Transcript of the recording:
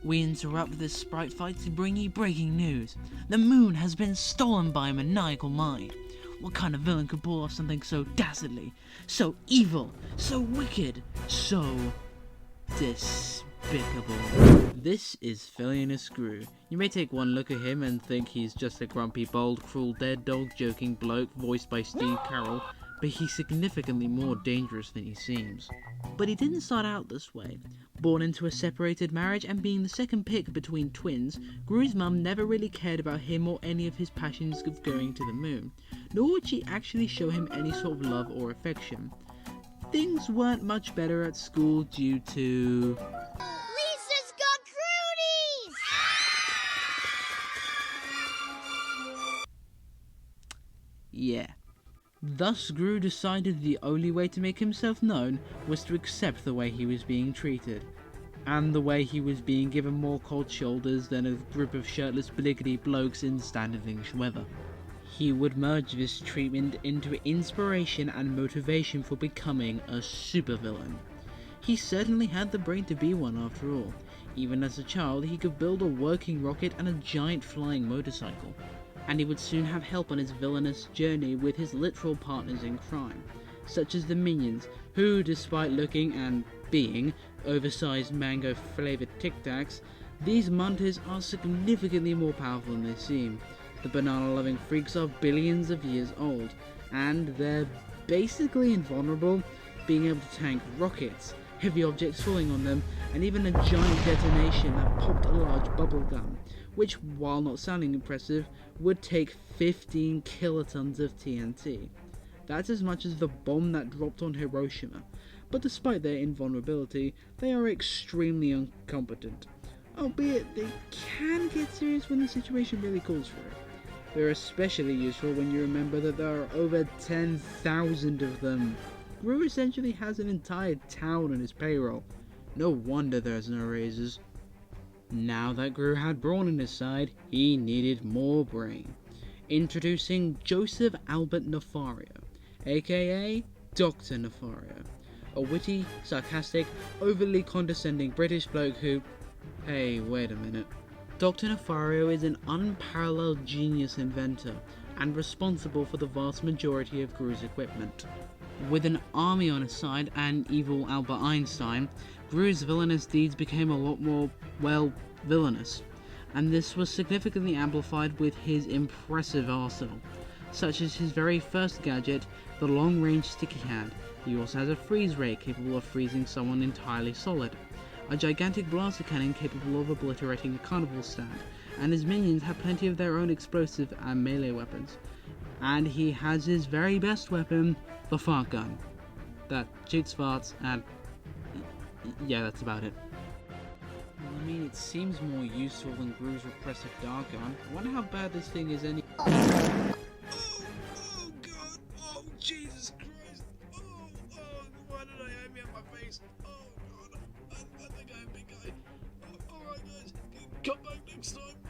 We interrupt this sprite fight to bring you breaking news. The moon has been stolen by a maniacal mind. What kind of villain could pull off something so dastardly, so evil, so wicked, so despicable? This is Villainous Gru. You may take one look at him and think he's just a grumpy, bold, cruel, dead dog joking bloke voiced by Steve Carell, but he's significantly more dangerous than he seems. But he didn't start out this way. Born into a separated marriage and being the second pick between twins, Gru's mum never really cared about him or any of his passions of going to the moon, nor would she actually show him any sort of love or affection. Things weren't much better at school due to... Lisa's got crudies! Yeah. Thus, Gru decided the only way to make himself known was to accept the way he was being treated, and the way he was being given more cold shoulders than a group of shirtless bliggity blokes in standard English weather. He would merge this treatment into inspiration and motivation for becoming a supervillain. He certainly had the brain to be one after all. Even as a child, he could build a working rocket and a giant flying motorcycle. And he would soon have help on his villainous journey with his literal partners in crime, such as the Minions, who, despite looking and being oversized mango-flavoured Tic Tacs, these Munties are significantly more powerful than they seem. The banana-loving freaks are billions of years old, and they're basically invulnerable, being able to tank rockets, heavy objects falling on them, and even a giant detonation that popped a large bubble gun, which, while not sounding impressive, would take 15 kilotons of TNT. That's as much as the bomb that dropped on Hiroshima, but despite their invulnerability, they are extremely incompetent, albeit they can get serious when the situation really calls for it. They're especially useful when you remember that there are over 10,000 of them. Gru essentially has an entire town on his payroll. No wonder there's no raises. Now that Gru had brawn on his side, he needed more brain. Introducing Joseph Albert Nefario, aka Dr. Nefario, a witty, sarcastic, overly condescending British bloke who... Hey, wait a minute. Dr. Nefario is an unparalleled genius inventor, and responsible for the vast majority of Gru's equipment. With an army on his side and evil Albert Einstein, Gru's villainous deeds became a lot more, well, villainous, and this was significantly amplified with his impressive arsenal, such as his very first gadget, the long-range sticky hand. He also has a freeze ray capable of freezing someone entirely solid, a gigantic blaster cannon capable of obliterating a carnival stand, and his minions have plenty of their own explosive and melee weapons. And he has his very best weapon, the fart gun, that shoots farts and... yeah, that's about it. Well, I mean, it seems more useful than Gru's repressive dart gun. I wonder how bad this thing is any... Oh god! Oh Jesus Christ! Oh, why did I aim it at my face? Oh god, I think I am big guy. Alright guys, come back next time.